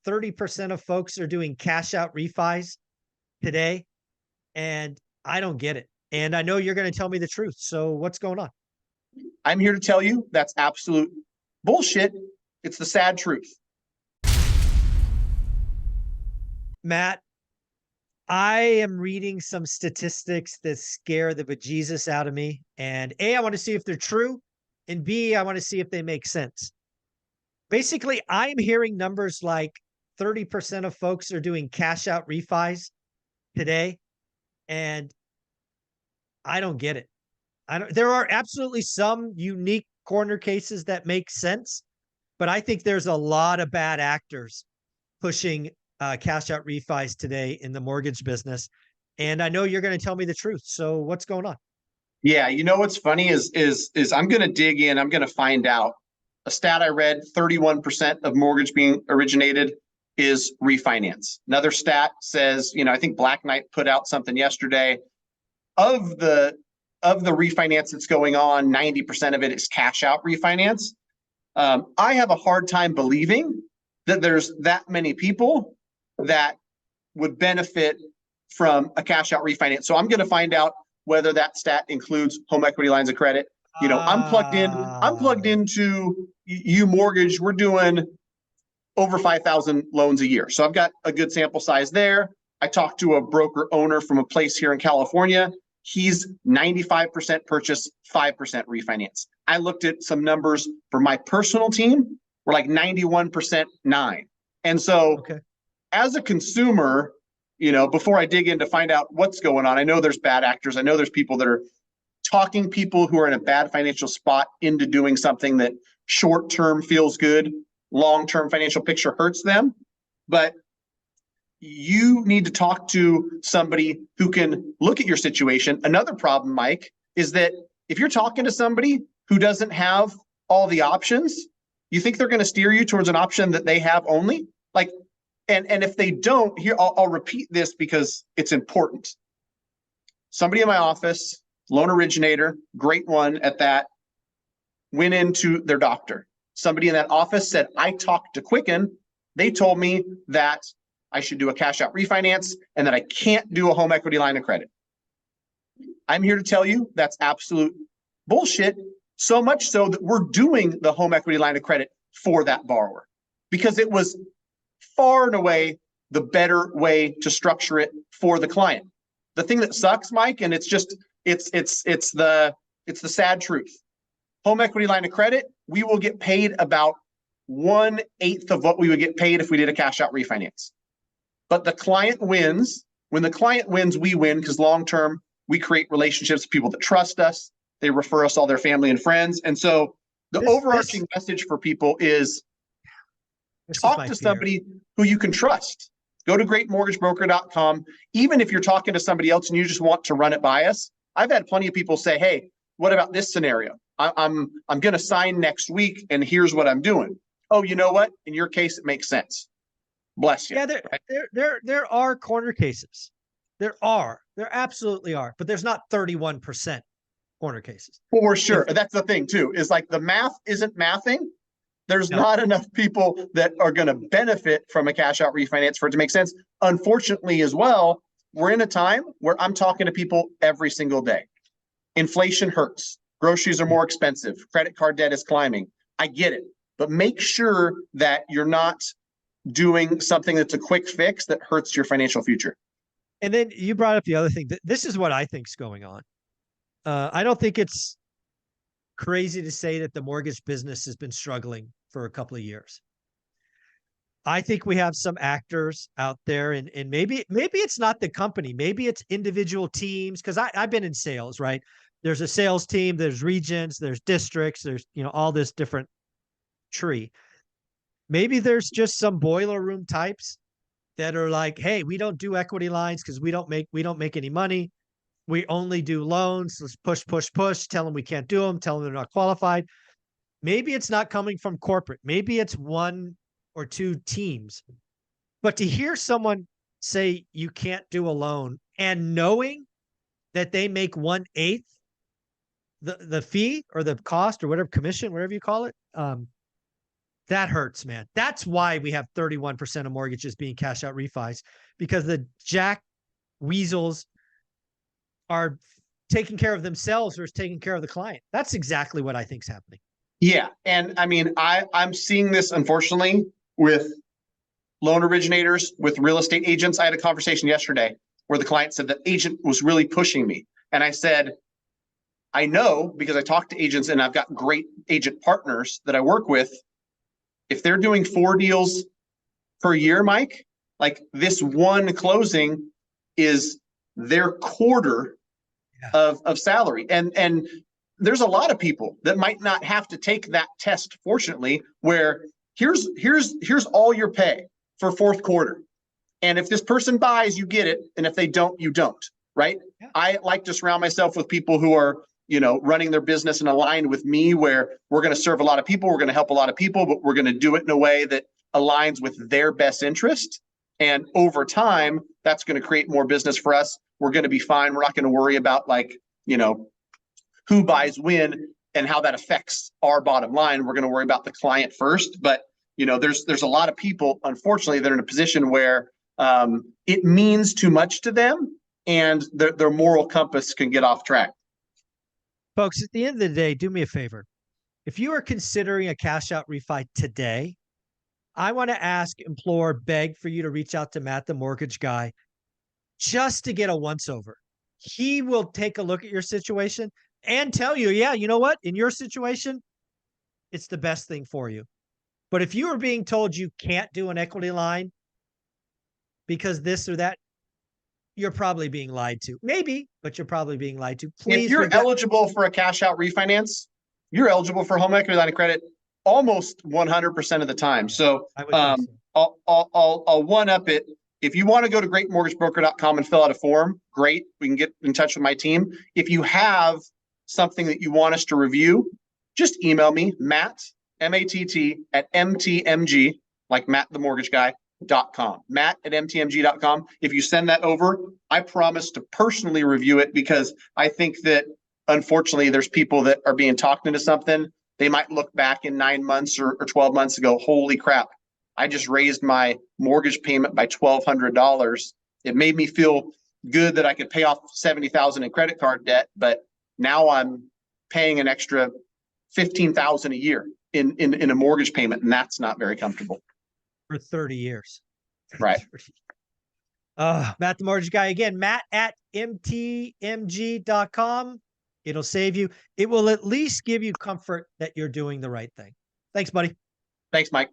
30% of folks are doing cash out refis today, and I don't get it. And I know you're going to tell me the truth. So what's going on? I'm here to tell you that's absolute bullshit. It's the sad truth. Matt, I am reading some statistics that scare the bejesus out of me. And A, I want to see if they're true. And B, I want to see if they make sense. Basically, I'm hearing numbers like 30% of folks are doing cash out refis today. And I don't get it. There are absolutely some unique corner cases that make sense, but I think there's a lot of bad actors pushing cash out refis today in the mortgage business. And I know you're going to tell me the truth. So what's going on? Yeah, you know what's funny is I'm going to dig in. I'm going to find out. A stat I read: 31% of mortgage being originated is refinance. Another stat says, I think Black Knight put out something yesterday. Of the refinance that's going on, 90% of it is cash out refinance. I have a hard time believing that there's that many people that would benefit from a cash out refinance. So I'm going to find out whether that stat includes home equity lines of credit. I'm plugged into U Mortgage. We're doing over 5,000 loans a year. So I've got a good sample size there. I talked to a broker owner from a place here in California. He's 95% purchase, 5% refinance. I looked at some numbers for my personal team. We're like 91%, 9. And so as a consumer, before I dig in to find out what's going on, I know there's bad actors. I know there's people that are talking people who are in a bad financial spot into doing something that short-term feels good, long-term financial picture hurts them. But you need to talk to somebody who can look at your situation. Another problem, Mike, is that if you're talking to somebody who doesn't have all the options, you think they're going to steer you towards an option that they have only? And if they don't, here, I'll repeat this because it's important. Somebody in my office, loan originator, great one at that, went into their doctor. Somebody in that office said, I talked to Quicken. They told me that I should do a cash out refinance and that I can't do a home equity line of credit. I'm here to tell you that's absolute bullshit, so much so that we're doing the home equity line of credit for that borrower because it was far and away the better way to structure it for the client. The thing that sucks, Mike, and it's the sad truth. Home equity line of credit, we will get paid about 1/8 of what we would get paid if we did a cash out refinance. But the client wins. When the client wins, we win because long-term, we create relationships with people that trust us. They refer us all their family and friends. And so the overarching message for people is talk to somebody who you can trust. Go to greatmortgagebroker.com. Even if you're talking to somebody else and you just want to run it by us, I've had plenty of people say, hey, what about this scenario? I'm going to sign next week and here's what I'm doing. Oh, you know what? In your case, it makes sense. Bless you. Yeah, there are corner cases. There absolutely are, but there's not 31% corner cases. For sure. That's the thing too, is like the math isn't mathing. There's not enough people that are going to benefit from a cash out refinance for it to make sense. Unfortunately as well, we're in a time where I'm talking to people every single day. Inflation hurts. Groceries are more expensive. Credit card debt is climbing. I get it, but make sure that you're not doing something that's a quick fix that hurts your financial future. And then you brought up the other thing. This is what I think's going on. I don't think it's crazy to say that the mortgage business has been struggling for a couple of years. I think we have some actors out there, and maybe it's not the company, maybe it's individual teams. Because I've been in sales, right? There's a sales team, there's regions, there's districts, there's all this different tree. Maybe there's just some boiler room types that are like, hey, we don't do equity lines because we don't make any money. We only do loans. Let's push. Tell them we can't do them. Tell them they're not qualified. Maybe it's not coming from corporate. Maybe it's one or two teams. But to hear someone say you can't do a loan and knowing that they make 1/8 the fee or the cost or whatever, commission, whatever you call it, That hurts, man. That's why we have 31% of mortgages being cash out refis, because the jack weasels are taking care of themselves versus taking care of the client. That's exactly what I think is happening. Yeah. And I mean, I'm seeing this unfortunately with loan originators, with real estate agents. I had a conversation yesterday where the client said the agent was really pushing me. And I said, I know because I talk to agents and I've got great agent partners that I work with. If they're doing 4 deals per year, Mike, like this one closing is their quarter of salary. And there's a lot of people that might not have to take that test, fortunately, where here's all your pay for fourth quarter. And if this person buys, you get it. And if they don't, you don't. Right. Yeah. I like to surround myself with people who are, running their business and aligned with me, where we're going to serve a lot of people. We're going to help a lot of people, but we're going to do it in a way that aligns with their best interest. And over time, that's going to create more business for us. We're going to be fine. We're not going to worry about who buys when and how that affects our bottom line. We're going to worry about the client first. But, there's a lot of people, unfortunately, that are in a position where it means too much to them and their moral compass can get off track. Folks, at the end of the day, do me a favor. If you are considering a cash out refi today, I want to ask, implore, beg for you to reach out to Matt, the mortgage guy, just to get a once over. He will take a look at your situation and tell you, yeah, you know what? In your situation, it's the best thing for you. But if you are being told you can't do an equity line because this or that, you're probably being lied to. Maybe, but you're probably being lied to. Please, if you're eligible for a cash out refinance, you're eligible for home equity line of credit almost 100% of the time. So I'll one up it. If you want to go to greatmortgagebroker.com and fill out a form, great. We can get in touch with my team. If you have something that you want us to review, just email me, Matt, M-A-T-T, at MTMG, like Matt the mortgage guy.com. Matt at MTMG.com. If you send that over, I promise to personally review it, because I think that unfortunately there's people that are being talked into something. They might look back in 9 months or 12 months and go, holy crap, I just raised my mortgage payment by $1,200. It made me feel good that I could pay off $70,000 in credit card debt, but now I'm paying an extra $15,000 a year in a mortgage payment, and that's not very comfortable. For 30 years. Right. Matt the mortgage guy, again, Matt at mtmg.com. It'll save you. It will at least give you comfort that you're doing the right thing. Thanks, buddy. Thanks, Mike.